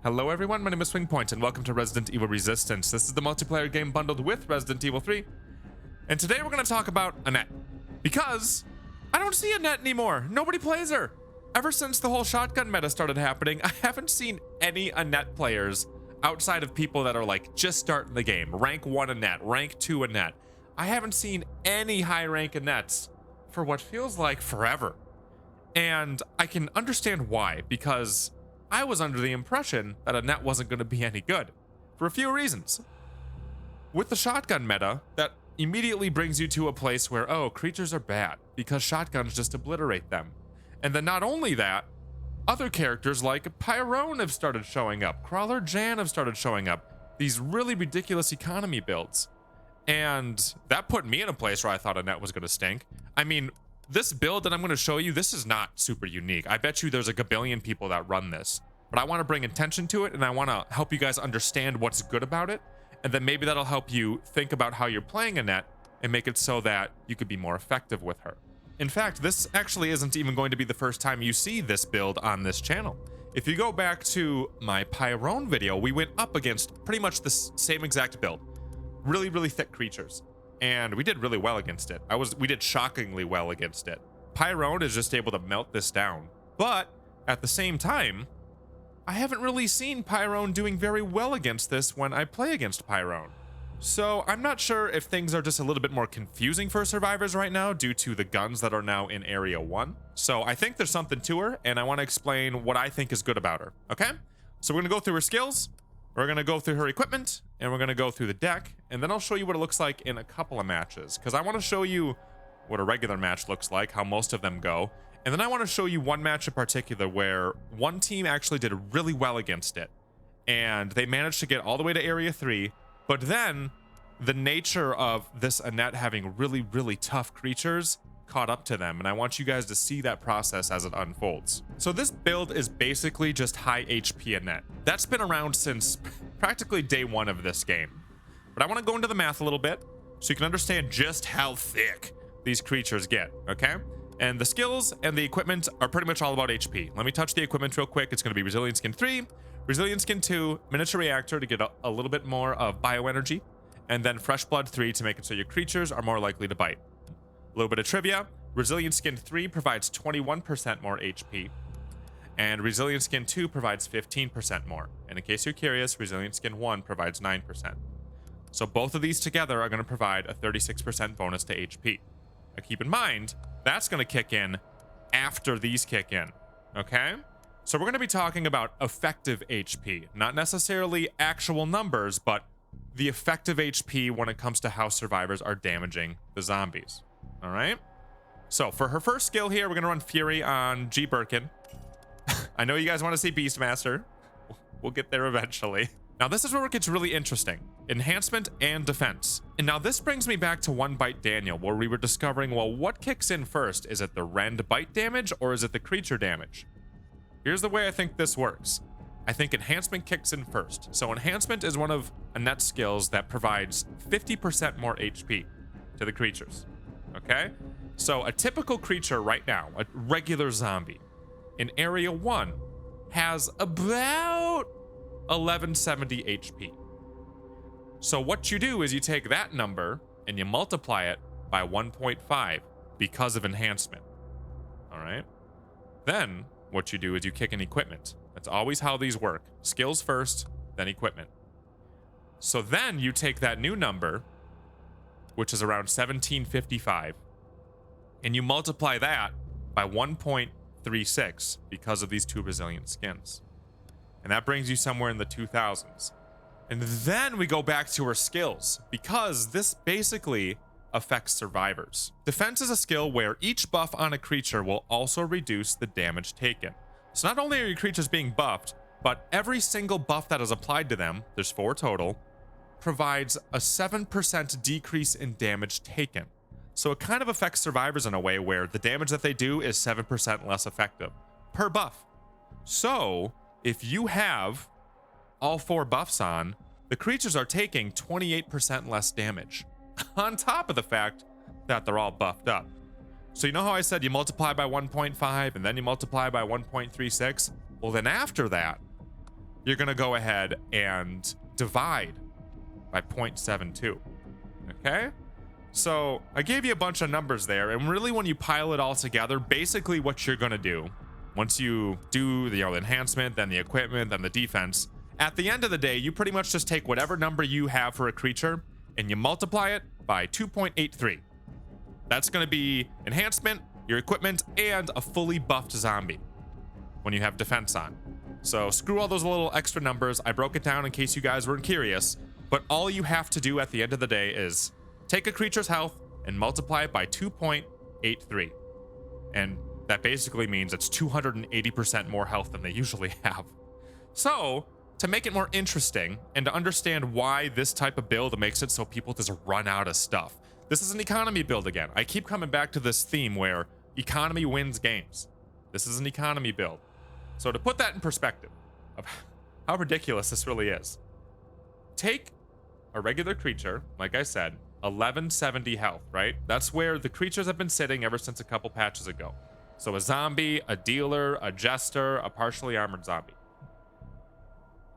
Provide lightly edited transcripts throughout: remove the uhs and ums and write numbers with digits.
Hello everyone, my name is SwingPoynt and welcome to Resident Evil Resistance. This is the multiplayer game bundled with Resident Evil 3. And today we're going to talk about Annette. Because I don't see Annette anymore. Nobody plays her. Ever since the whole shotgun meta started happening, I haven't seen any Annette players outside of people that are like just starting the game. Rank 1 Annette, rank 2 Annette. I haven't seen any high rank Annettes for what feels like forever. And I can understand why, because I was under the impression that Annette wasn't going to be any good for a few reasons. With the shotgun meta, that immediately brings you to a place where, oh, creatures are bad because shotguns just obliterate them. And then not only that, other characters like Pyrone have started showing up, Crawler Jan have started showing up, these really ridiculous economy builds. And that put me in a place where I thought Annette was going to stink. I mean, this build that I'm going to show you, this is not super unique. I bet you there's a gabillion people that run this, but I want to bring attention to it and I want to help you guys understand what's good about it. And then maybe that'll help you think about how you're playing Annette and make it so that you could be more effective with her. In fact, this actually isn't even going to be the first time you see this build on this channel. If you go back to my Pyrone video, we went up against pretty much the same exact build. Really, really thick creatures. And we did really well against it. We did shockingly well against it. Pyrone is just able to melt this down. But at the same time, I haven't really seen Pyrone doing very well against this when I play against Pyrone. So I'm not sure if things are just a little bit more confusing for survivors right now due to the guns that are now in Area 1. So I think there's something to her, and I want to explain what I think is good about her, okay? So we're going to go through her skills, we're going to go through her equipment, and we're going to go through the deck, and then I'll show you what it looks like in a couple of matches, because I want to show you what a regular match looks like, how most of them go, and then I want to show you one match in particular where one team actually did really well against it, and they managed to get all the way to Area 3, but then the nature of this Annette having really, really tough creatures caught up to them, and I want you guys to see that process as it unfolds. So this build is basically just high HP Annette. That's been around since practically day one of this game. But I want to go into the math a little bit so you can understand just how thick these creatures get, okay? And the skills and the equipment are pretty much all about HP. Let me touch the equipment real quick. It's going to be Resilient Skin 3, Resilient Skin 2, Miniature Reactor to get a little bit more of bioenergy, and then Fresh Blood 3 to make it so your creatures are more likely to bite. A little bit of trivia, Resilient Skin 3 provides 21% more HP, and Resilient Skin 2 provides 15% more. And in case you're curious, Resilient Skin 1 provides 9%. So both of these together are going to provide a 36% bonus to HP. Now keep in mind, that's going to kick in after these kick in, okay? So we're going to be talking about effective HP, not necessarily actual numbers, but the effective HP when it comes to how survivors are damaging the zombies. All right. So for her first skill here, we're going to run Fury on G. Birkin. I know you guys want to see Beastmaster. We'll get there eventually. Now this is where it gets really interesting. Enhancement and defense. And now this brings me back to One Bite Daniel, where we were discovering, well, what kicks in first? Is it the rend bite damage or is it the creature damage? Here's the way I think this works. I think enhancement kicks in first. So enhancement is one of Annette's skills that provides 50% more HP to the creatures. Okay, so a typical creature right now, a regular zombie in Area 1 has about 1170 HP. So what you do is you take that number and you multiply it by 1.5 because of enhancement. All right, then what you do is you kick in equipment. That's always how these work. Skills first, then equipment. So then you take that new number, which is around 1755, and you multiply that by 1.36 because of these two resilient skins. And that brings you somewhere in the 2000s. And then we go back to her skills, because this basically affects survivors. Defense is a skill where each buff on a creature will also reduce the damage taken. So not only are your creatures being buffed, but every single buff that is applied to them, there's 4 total, provides a 7% decrease in damage taken. So it kind of affects survivors in a way where the damage that they do is 7% less effective per buff. So if you have all 4 buffs on, the creatures are taking 28% less damage on top of the fact that they're all buffed up. So you know how I said you multiply by 1.5 and then you multiply by 1.36? Well, then after that, you're going to go ahead and divide by 0.72. Okay? So I gave you a bunch of numbers there, and really when you pile it all together, basically what you're going to do, once you do the enhancement, then the equipment, then the defense, at the end of the day, you pretty much just take whatever number you have for a creature and you multiply it by 2.83. That's going to be enhancement, your equipment, and a fully buffed zombie when you have defense on. So screw all those little extra numbers. I broke it down in case you guys weren't curious, but all you have to do at the end of the day is take a creature's health and multiply it by 2.83. And that basically means it's 280% more health than they usually have. So to make it more interesting and to understand why this type of build makes it so people just run out of stuff. This is an economy build again. I keep coming back to this theme where economy wins games. This is an economy build. So to put that in perspective of how ridiculous this really is, take a regular creature, like I said, 1170 health, right? That's where the creatures have been sitting ever since a couple patches ago. So a zombie, a dealer, a jester, a partially armored zombie.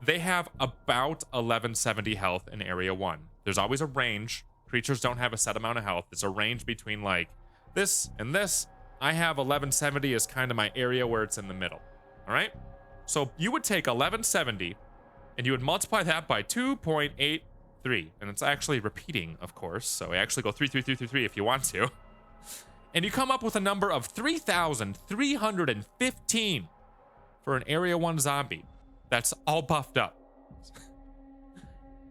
They have about 1170 health in area 1. There's always a range. Creatures don't have a set amount of health. It's a range between like this and this. I have 1170 as kind of my area where it's in the middle. All right? So you would take 1170 and you would multiply that by 2.83. And it's actually repeating, of course. So we actually go 3, 3, 3, 3, 3 if you want to. And you come up with a number of 3,315 for an area 1 zombie. That's all buffed up.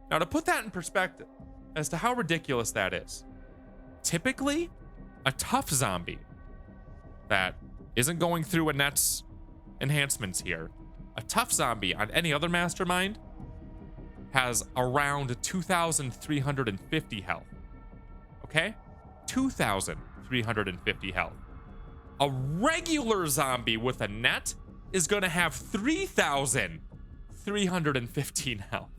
Now, to put that in perspective as to how ridiculous that is, typically a tough zombie that isn't going through Annette's enhancements here, a tough zombie on any other mastermind has around 2,350 health. Okay? 2,350 health. A regular zombie with Annette is going to have 3,315 health.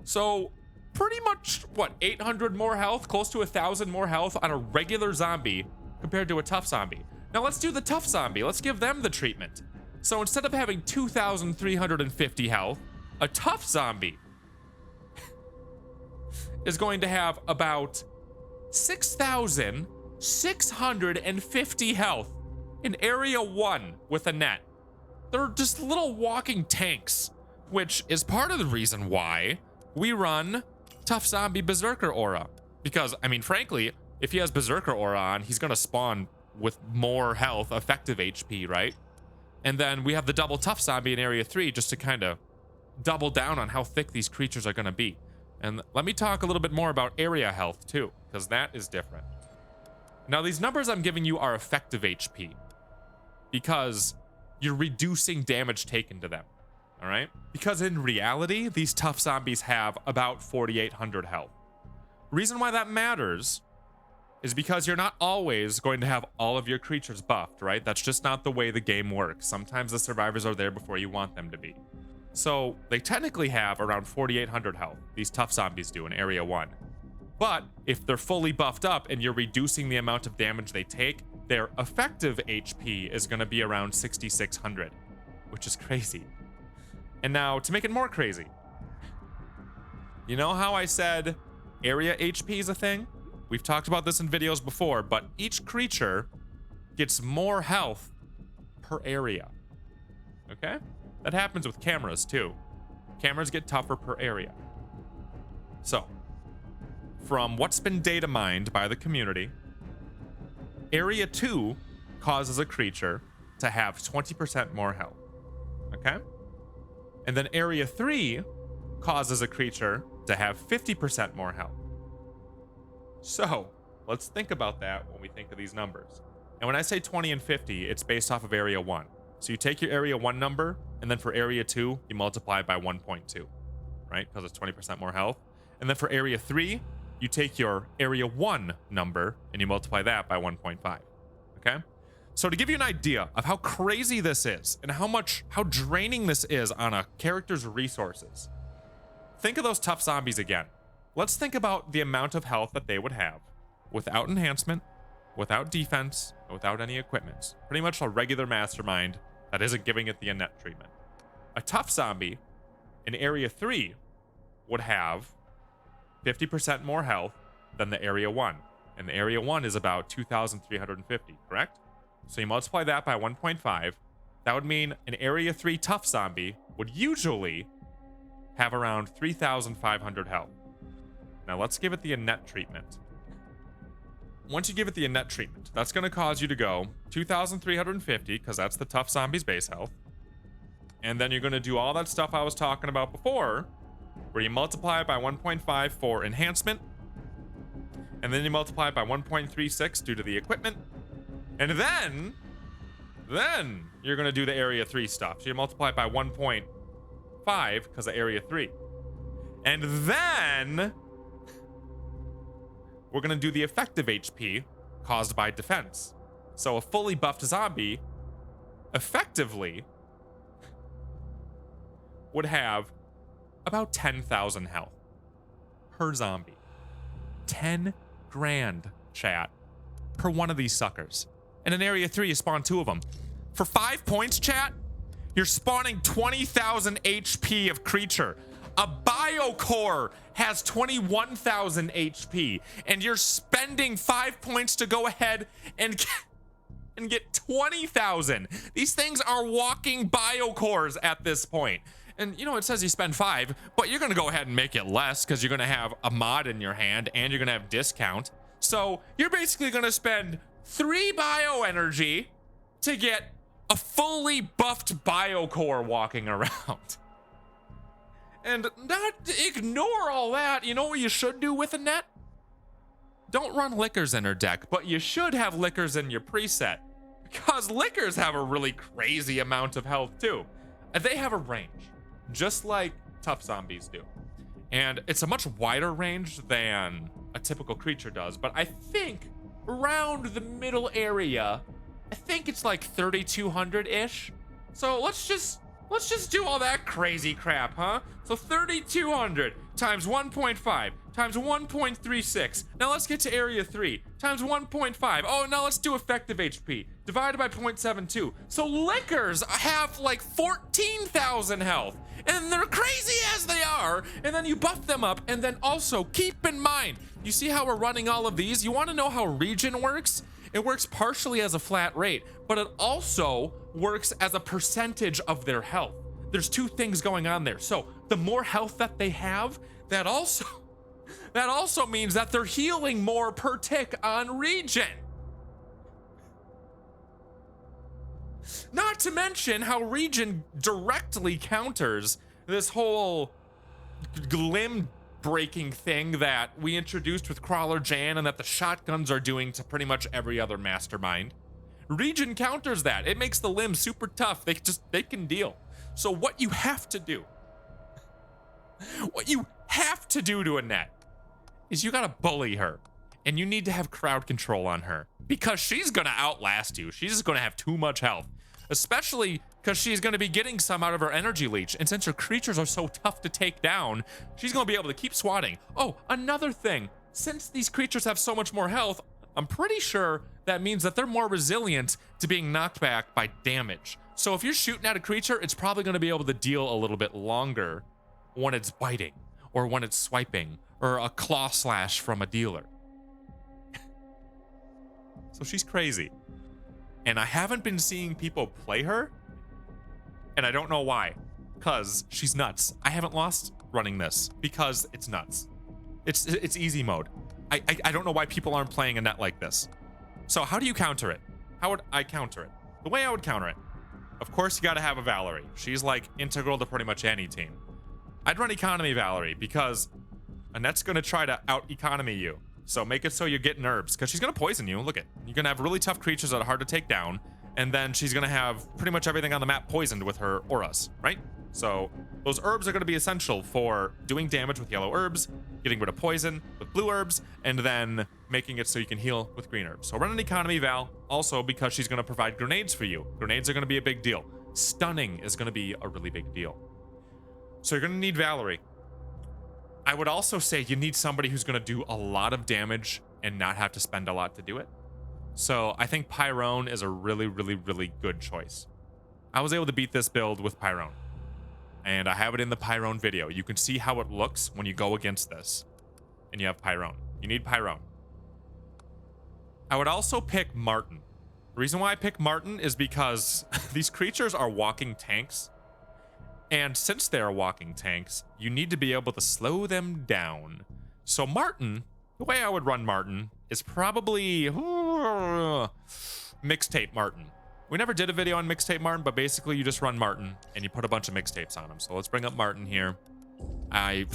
So pretty much, what, 800 more health, close to 1,000 more health on a regular zombie compared to a tough zombie. Now let's do the tough zombie. Let's give them the treatment. So instead of having 2,350 health, a tough zombie is going to have about 6,650 health in area 1 with Annette. They're just little walking tanks, which is part of the reason why we run tough zombie berserker aura. Because, I mean, frankly, if he has berserker aura on, he's going to spawn with more health, effective HP, right? And then we have the double tough zombie in area 3 just to kind of double down on how thick these creatures are going to be. And let me talk a little bit more about area health too, because that is different. Now, these numbers I'm giving you are effective HP because you're reducing damage taken to them, all right? Because in reality, these tough zombies have about 4,800 health. Reason why that matters is because you're not always going to have all of your creatures buffed, right? That's just not the way the game works. Sometimes the survivors are there before you want them to be. So they technically have around 4,800 health, these tough zombies do in area 1. But if they're fully buffed up and you're reducing the amount of damage they take, their effective HP is going to be around 6,600, which is crazy. And now to make it more crazy, you know how I said area HP is a thing? We've talked about this in videos before, but each creature gets more health per area. Okay? That happens with cameras too. Cameras get tougher per area. So, from what's been data mined by the community, area 2 causes a creature to have 20% more health. Okay? And then area 3 causes a creature to have 50% more health. So, let's think about that when we think of these numbers. And when I say 20 and 50, it's based off of area 1. So you take your area 1 number, and then for area 2, you multiply it by 1.2, right? Because it's 20% more health. And then for area 3, you take your area 1 number, and you multiply that by 1.5, okay? So to give you an idea of how crazy this is, and how draining this is on a character's resources, think of those tough zombies again. Let's think about the amount of health that they would have without enhancement, without defense, and without any equipment. Pretty much a regular mastermind that isn't giving it the Annette treatment. A tough zombie an area 3 would have 50% more health than the area 1. And the area 1 is about 2,350, correct? So you multiply that by 1.5. That would mean an area 3 tough zombie would usually have around 3,500 health. Now let's give it the Annette treatment. Once you give it the Annette treatment, that's going to cause you to go 2,350, because that's the tough zombie's base health. And then you're going to do all that stuff I was talking about before, where you multiply it by 1.5 for enhancement, and then you multiply it by 1.36 due to the equipment, and then you're going to do the area 3 stuff. So you multiply it by 1.5 because of area 3. And then we're going to do the effective HP caused by defense. So a fully buffed zombie effectively would have about 10,000 health per zombie. 10 grand, chat, per one of these suckers. And in area 3, you spawn 2 of them. For 5 points, chat, you're spawning 20,000 HP of creature. A Biocore has 21,000 HP, and you're spending 5 points to go ahead and get 20,000. These things are walking Biocores at this point. And you know, it says you spend 5, but you're gonna go ahead and make it less because you're gonna have a mod in your hand and you're gonna have discount. So you're basically gonna spend 3 bio energy to get a fully buffed Biocore walking around. And not ignore all that. You know what you should do with Annette? Don't run Lickers in her deck, but you should have Lickers in your preset, because Lickers have a really crazy amount of health too. And they have a range, just like tough zombies do. And it's a much wider range than a typical creature does, but I think around the middle area, I think it's like 3,200-ish. So let's just do all that crazy crap, huh? So 3,200 times 1.5 times 1.36. Now let's get to area 3 times 1.5. Oh, now let's do effective HP divided by 0.72. So Lickers have like 14,000 health, and they're crazy as they are. And then you buff them up, and then also keep in mind, you see how we're running all of these? You want to know how regen works? It works partially as a flat rate, but it also works as a percentage of their health. There's 2 things going on there. So the more health that they have, that also means that they're healing more per tick on regen. Not to mention how regen directly counters this whole limb breaking thing that we introduced with Crawler Jan and that the shotguns are doing to pretty much every other mastermind. Regen counters that. It makes the limb super tough. They can deal. So what you have to do to Annette is you gotta bully her, and you need to have crowd control on her, because she's gonna outlast you. She's just gonna have too much health, especially because she's gonna be getting some out of her energy leech. And since her creatures are so tough to take down, she's gonna be able to keep swatting. Oh, another thing, since these creatures have so much more health, I'm pretty sure that means that they're more resilient to being knocked back by damage. So if you're shooting at a creature, it's probably going to be able to deal a little bit longer when it's biting, or when it's swiping, or a claw slash from a dealer. So she's crazy. And I haven't been seeing people play her, and I don't know why, because she's nuts. I haven't lost running this because it's nuts. It's easy mode. I don't know why people aren't playing Annette like this. So how do you counter it? How would I counter it? The way I would counter it, of course, you got to have a Valerie. She's like integral to pretty much any team. I'd run economy Valerie, because Annette's going to try to out economy you. So make it so you're getting herbs, because she's going to poison you. Look it. You're going to have really tough creatures that are hard to take down. And then she's going to have pretty much everything on the map poisoned with her auras, right? So those herbs are going to be essential for doing damage with yellow herbs, getting rid of poison with blue herbs, and then making it so you can heal with green herbs. So run an economy Val, also because she's going to provide grenades for you. Grenades are going to be a big deal. Stunning is going to be a really big deal. So you're going to need Valerie. I would also say you need somebody who's going to do a lot of damage and not have to spend a lot to do it. So I think Pyrone is a really, really, really good choice. I was able to beat this build with Pyrone. And I have it in the Pyrone video. You can see how it looks when you go against this. And you have Pyrone. You need Pyrone. I would also pick Martin. The reason why I pick Martin is because these creatures are walking tanks. And since they're walking tanks, you need to be able to slow them down. So Martin, the way I would run Martin is probably mixtape Martin. We never did a video on mixtape Martin, but basically you just run Martin and you put a bunch of mixtapes on him. So let's bring up Martin here. I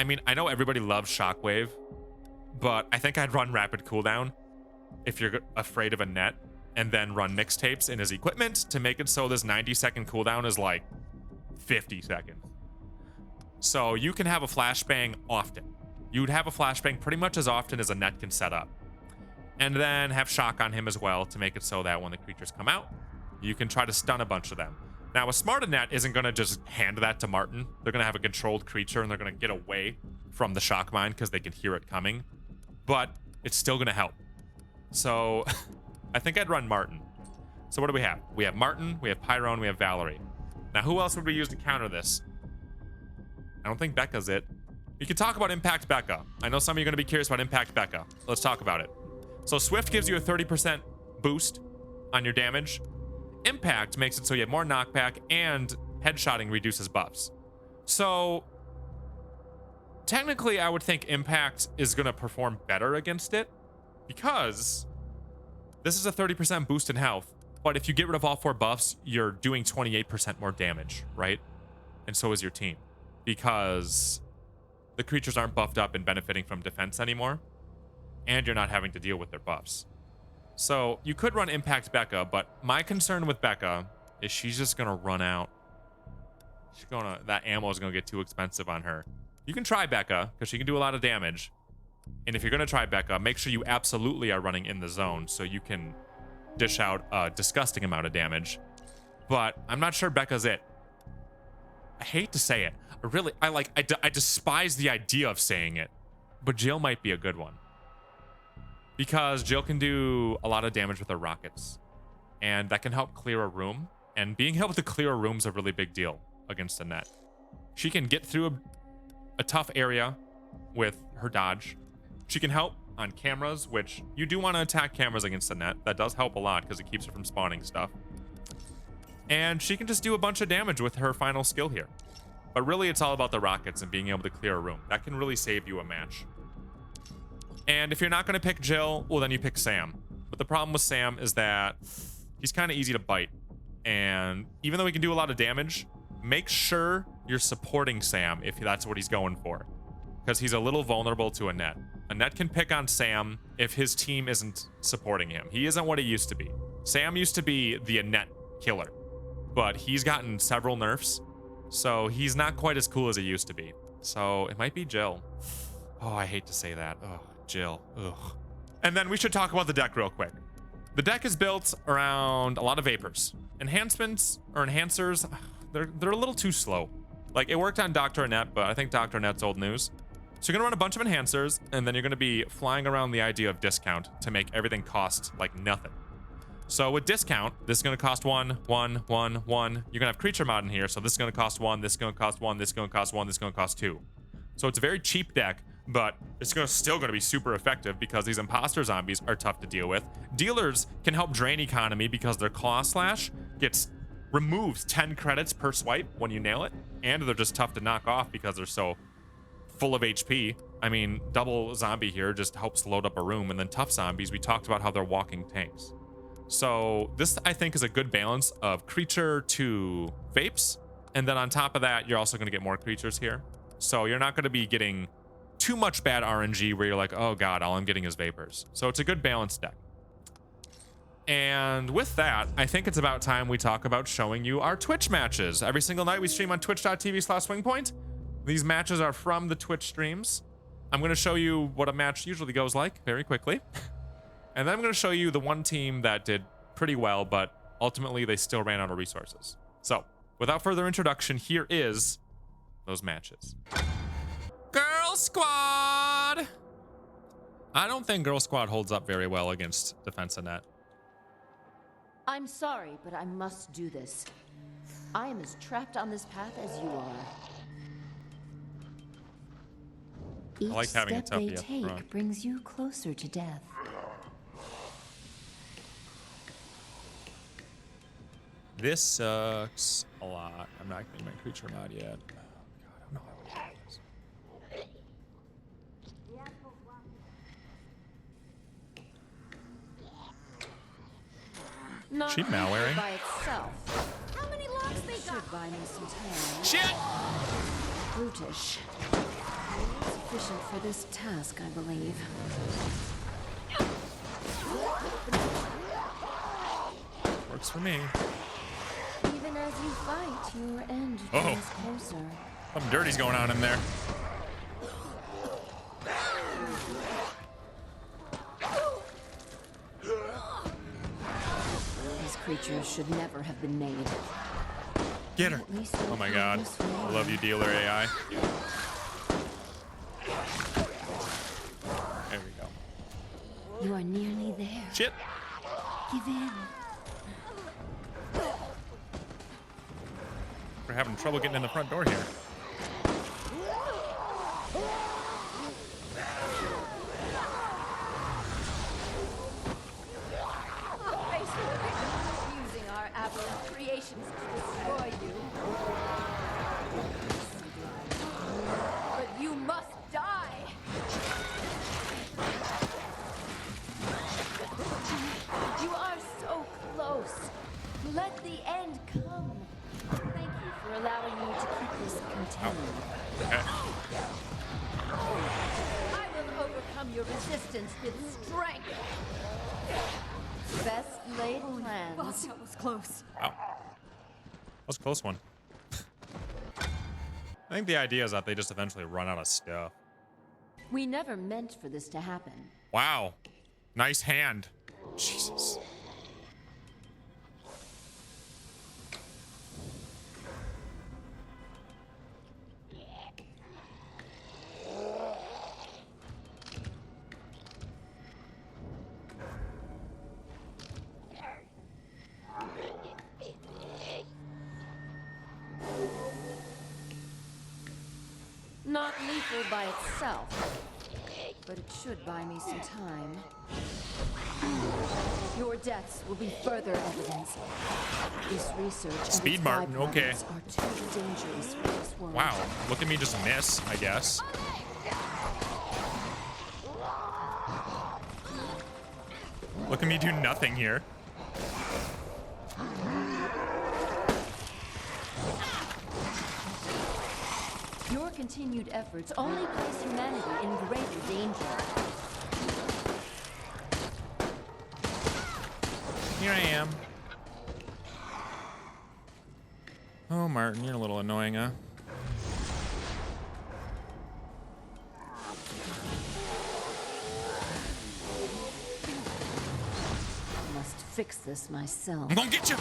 mean, I know everybody loves Shockwave, but I think I'd run Rapid Cooldown if you're afraid of Annette, and then run mixtapes in his equipment to make it so this 90-second cooldown is like 50 seconds. So you can have a flashbang often. You'd have a flashbang pretty much as often as Annette can set up. And then have shock on him as well to make it so that when the creatures come out, you can try to stun a bunch of them. Now, a smart Annette isn't going to just hand that to Martin. They're going to have a controlled creature and they're going to get away from the shock mine because they can hear it coming. But it's still going to help. So I think I'd run Martin. So what do we have? We have Martin, we have Pyrone, we have Valerie. Now, who else would we use to counter this? I don't think Becca's it. We can talk about Impact Becca. I know some of you are going to be curious about Impact Becca. Let's talk about it. So Swift gives you a 30% boost on your damage. Impact makes it so you have more knockback, and headshotting reduces buffs. So technically, I would think Impact is going to perform better against it because this is a 30% boost in health. But if you get rid of all 4 buffs, you're doing 28% more damage, right? And so is your team, because the creatures aren't buffed up and benefiting from defense anymore, and you're not having to deal with their buffs. So you could run Impact Becca, but my concern with Becca is she's just gonna run out. That ammo is gonna get too expensive on her. You can try Becca because she can do a lot of damage. And if you're gonna try Becca, make sure you absolutely are running in the zone so you can dish out a disgusting amount of damage. But I'm not sure Becca's it. I hate to say it. I despise the idea of saying it, but Jill might be a good one. Because Jill can do a lot of damage with her rockets, and that can help clear a room. And being able to clear a room is a really big deal against Annette. She can get through a tough area with her dodge. She can help on cameras, which you do want to attack cameras against Annette. That does help a lot because it keeps her from spawning stuff. And she can just do a bunch of damage with her final skill here. But really, it's all about the rockets and being able to clear a room. That can really save you a match. And if you're not going to pick Jill, well, then you pick Sam. But the problem with Sam is that he's kind of easy to bite. And even though he can do a lot of damage, make sure you're supporting Sam if that's what he's going for. Because he's a little vulnerable to Annette. Annette can pick on Sam if his team isn't supporting him. He isn't what he used to be. Sam used to be the Annette killer. But he's gotten several nerfs. So he's not quite as cool as he used to be. So it might be Jill. Oh, I hate to say that. Oh, Jill. Ugh. And then we should talk about the deck real quick. The deck is built around a lot of vapors. Enhancements or enhancers, they're a little too slow. Like, it worked on Dr. Annette, but I think Dr. Annette's old news. So you're gonna run a bunch of enhancers, and then you're gonna be flying around the idea of discount to make everything cost like nothing. So with discount, this is gonna cost 1, 1, 1, 1. You're gonna have creature mod in here, so this is gonna cost 1, this is gonna cost 1, this is gonna cost 1, this is gonna cost 2. So it's a very cheap deck, but it's still gonna be super effective because these imposter zombies are tough to deal with. Dealers can help drain economy because their claw slash removes 10 credits per swipe when you nail it, and they're just tough to knock off because they're so full of HP. I mean, double zombie here just helps load up a room, and then tough zombies, we talked about how they're walking tanks. So this, I think, is a good balance of creature to vapes, and then on top of that, you're also going to get more creatures here. So you're not going to be getting too much bad RNG where you're like, oh god, all I'm getting is vapors. So it's a good balanced deck. And with that, I think it's about time we talk about showing you our Twitch matches. Every single night we stream on twitch.tv/SwingPoynt. These matches are from the Twitch streams. I'm going to show you what a match usually goes like very quickly. And then I'm going to show you the one team that did pretty well, but ultimately they still ran out of resources. So without further introduction, here is those matches. Girl Squad! I don't think Girl Squad holds up very well against Defense Annette. I'm sorry, but I must do this. I am as trapped on this path as you are. Each I like having a step they toughie up take front. brings you closer to death. This sucks a lot. I'm not getting my creature mod yet. Oh, God, I don't know how to do this. Not She malwaring? by itself. How many locks they got? Should buy me some time. Shit! Brutish. Sufficient for this task, I believe. Works for me. Even as you fight, your end draws closer. Something dirty's going on in there. These creatures should never have been made. Get her. At least Oh my God. I love you, dealer AI. There we go. You are nearly there. Shit. Give in. We're having trouble getting in the front door here. Using our aberrant creations to destroy you. But you must die. You are so close. Let the end come. Thank you for allowing me to keep this contained. Okay. I will overcome your resistance with strength. Best laid plans. That was close. Wow. That was a close one. I think the idea is that they just eventually run out of stuff. We never meant for this to happen. Wow. Nice hand. Jesus. Not lethal by itself, but it should buy me some time. Your deaths will be further evidence. This research and Speed its Martin, okay. byproducts are too dangerous for this world. Wow. Look at me just miss, I guess. Look at me do nothing here. Your continued efforts only place humanity in greater danger. Here I am. Oh, Martin, you're a little annoying, huh? Must fix this myself. I'm gonna get you!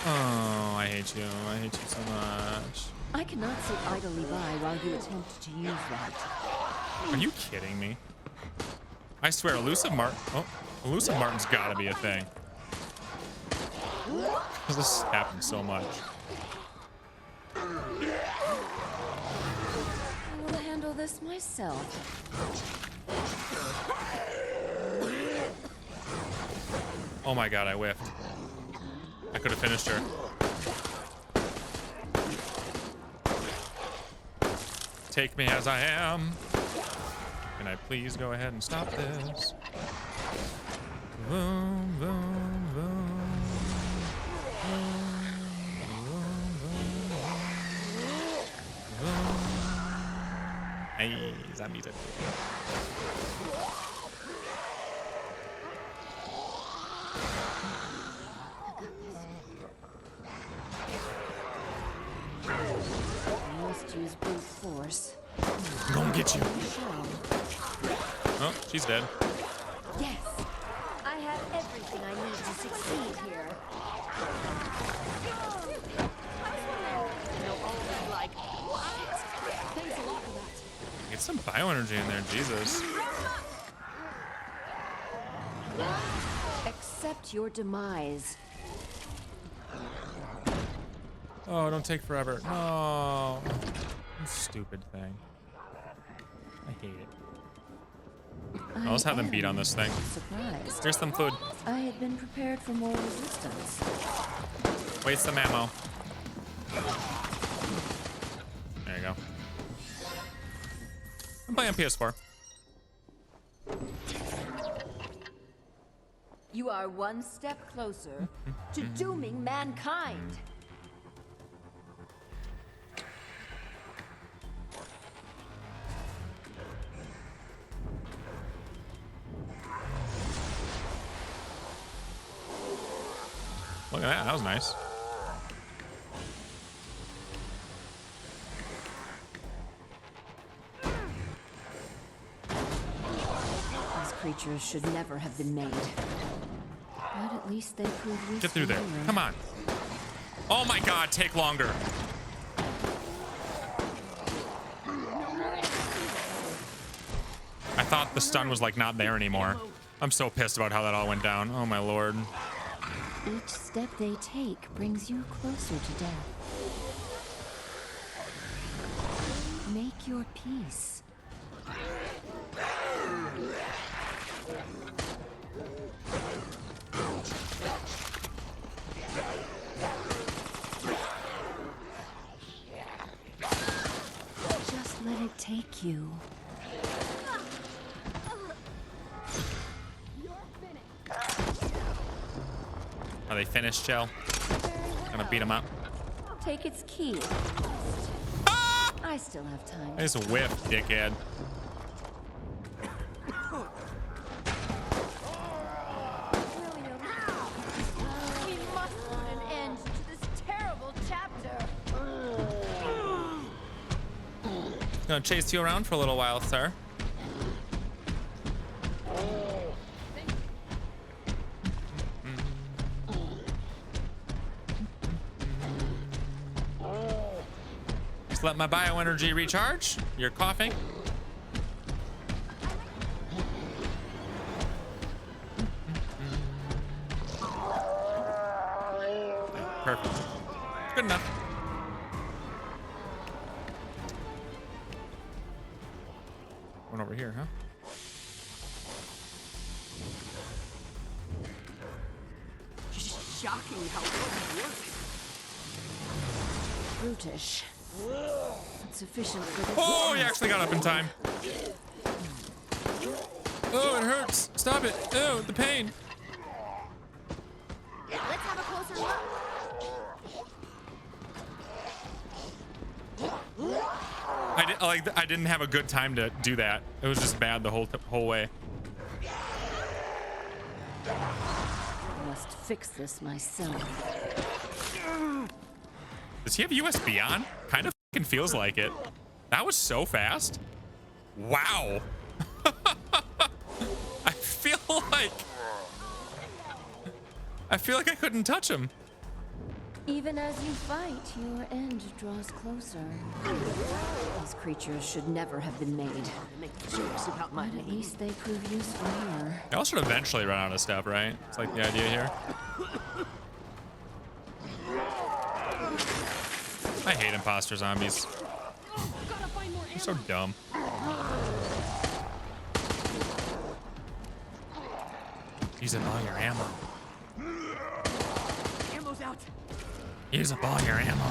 Oh, I hate you. I hate you so much. I cannot sit idly by while you attempt to use that. Are you kidding me? I swear, Elusive Martin's gotta be a thing. Because this happens so much. I will handle this myself. Oh my God, I whiffed. I could have finished her. Take me as I am. Can I please go ahead and stop this? Boom, boom, boom. Hey, zombies. I must use brute force. I'm gonna get you. Shall. Oh, she's dead. Yes. I have everything I need to succeed here. Thanks a lot for that. Get some bioenergy in there, Jesus. Accept your demise. Oh, don't take forever. No. Stupid thing. I hate it. I'll just have them beat on this thing. Surprised. Here's some food. I had been prepared for more resistance. Waste some ammo. There you go. I'm playing on PS4. You are one step closer to dooming mankind. Look at that. That was nice. These creatures should never have been made. But at least they proved useful. Get through there. here. Come on. Oh my god, take longer. I thought the stun was like not there anymore. I'm so pissed about how that all went down. Oh my lord. Each step they take brings you closer to death. Make your peace. Just let it take you. Are they finished, Joe? Gonna beat them up. Take its key. I still have time. I just whiffed, dickhead. We must put an end to this terrible chapter. Gonna chase you around for a little while, sir. Just let my bioenergy recharge. You're coughing. Perfect. Good enough. One over here, huh? Shocking how well it works. Brutish. Not sufficient for this. Oh, he actually got up in time. Oh, it hurts. Stop it. Oh, the pain. Let's have a closer look. I didn't have a good time to do that. It was just bad the whole way. I must fix this myself. Does he have USB on? Kind of fucking feels like it. That was so fast. Wow. I feel like I couldn't touch him. Even as you fight, your end draws closer. These creatures should never have been made. Make jokes about my But at least they prove useful here. Y'all should eventually run out of stuff, right? It's like the idea here. I hate imposter zombies. They're so dumb. Use up all your ammo. Ammo's out. Use up all your ammo.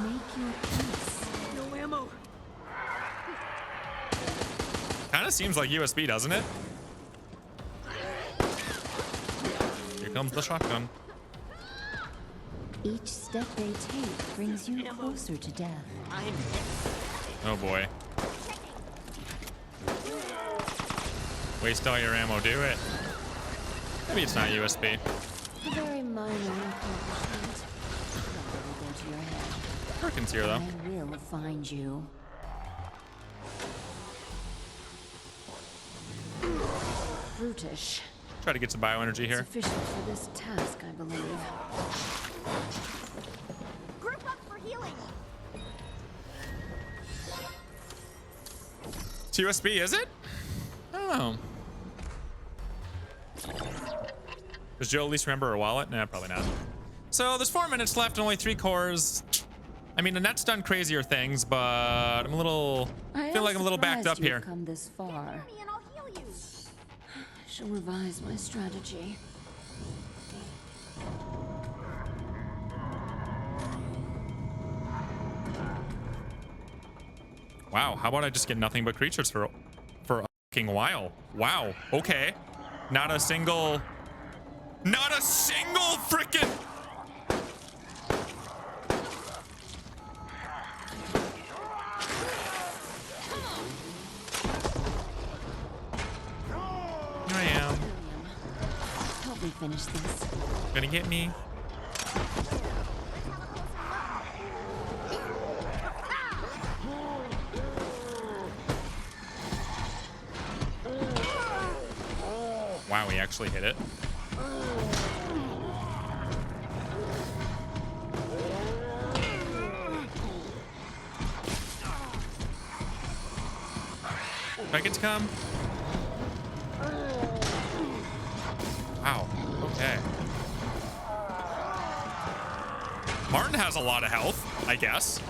Make your peace. No ammo. Kind of seems like USB, doesn't it? Here comes the shotgun. Each step they take brings you closer to death. Oh boy. Waste all your ammo, do it. Maybe it's not USB. A very minor accomplishment. That will go to your head. Perkins here though. I will find you. Brutish. Try to get some bioenergy here. Sufficient for this task, I believe. Group up for healing. It's USB, is it? Oh. Does Joe at least remember her wallet? Nah, probably not. So there's 4 minutes left and only 3 cores. I mean, Annette's done crazier things, but I'm a little... feel like I'm a little backed up here. Come this far. And I'll heal you. I shall revise my strategy. Wow, how about I just get nothing but creatures for a fucking while? Wow, okay. Not a single frickin' Here I am. Help me finish this. Gonna get me. Wow, he actually hit it. Do I get to come? Wow, okay. Martin has a lot of health, I guess.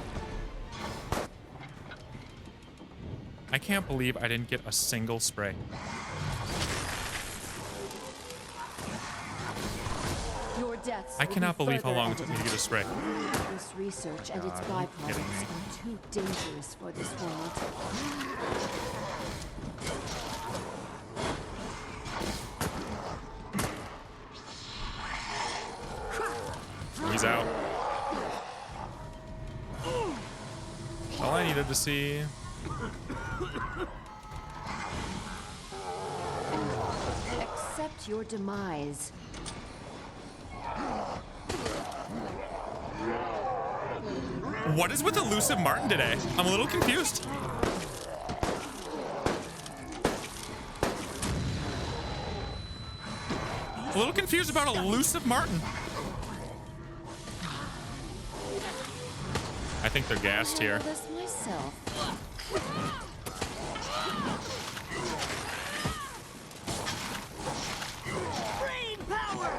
I can't believe I didn't get a single spray. Your deaths I will cannot be believe how further long it took me to get a spray. This research and its God, are you kidding byproducts me? are too dangerous for this world. He's out. All I needed to see. Accept your demise. What is with elusive Martin today? I'm a little confused. A little confused about elusive Martin. I think they're gassed here. This myself. Brain power.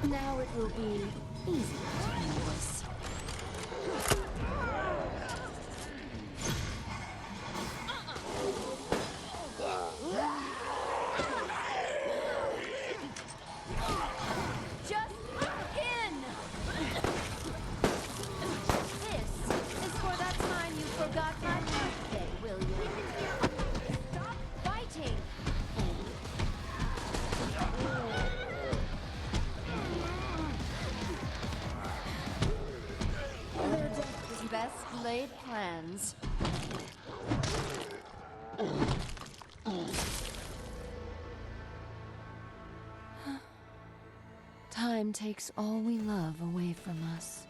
Now it will be easy to do this. Just in. This is for that time you forgot my birthday, will you? Stop fighting. Their death is best laid plans. Time takes all we love away from us.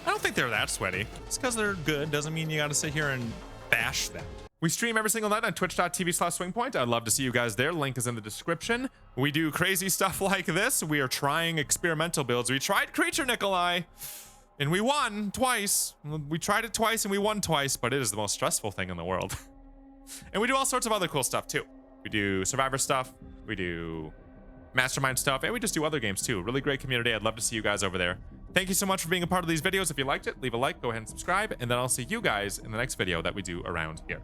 I don't think they're that sweaty. Just because they're good doesn't mean you gotta sit here and bash them. We stream every single night on twitch.tv/SwingPoynt. I'd love to see you guys there. Link is in the description. We do crazy stuff like this. We are trying experimental builds. We tried Creature Nikolai, and we won twice. We tried it twice and we won twice, but it is the most stressful thing in the world. And we do all sorts of other cool stuff too. We do Survivor stuff. We do Mastermind stuff, and we just do other games too. Really great community. I'd love to see you guys over there. Thank you so much for being a part of these videos. If you liked it, leave a like, go ahead and subscribe, and then I'll see you guys in the next video that we do around here.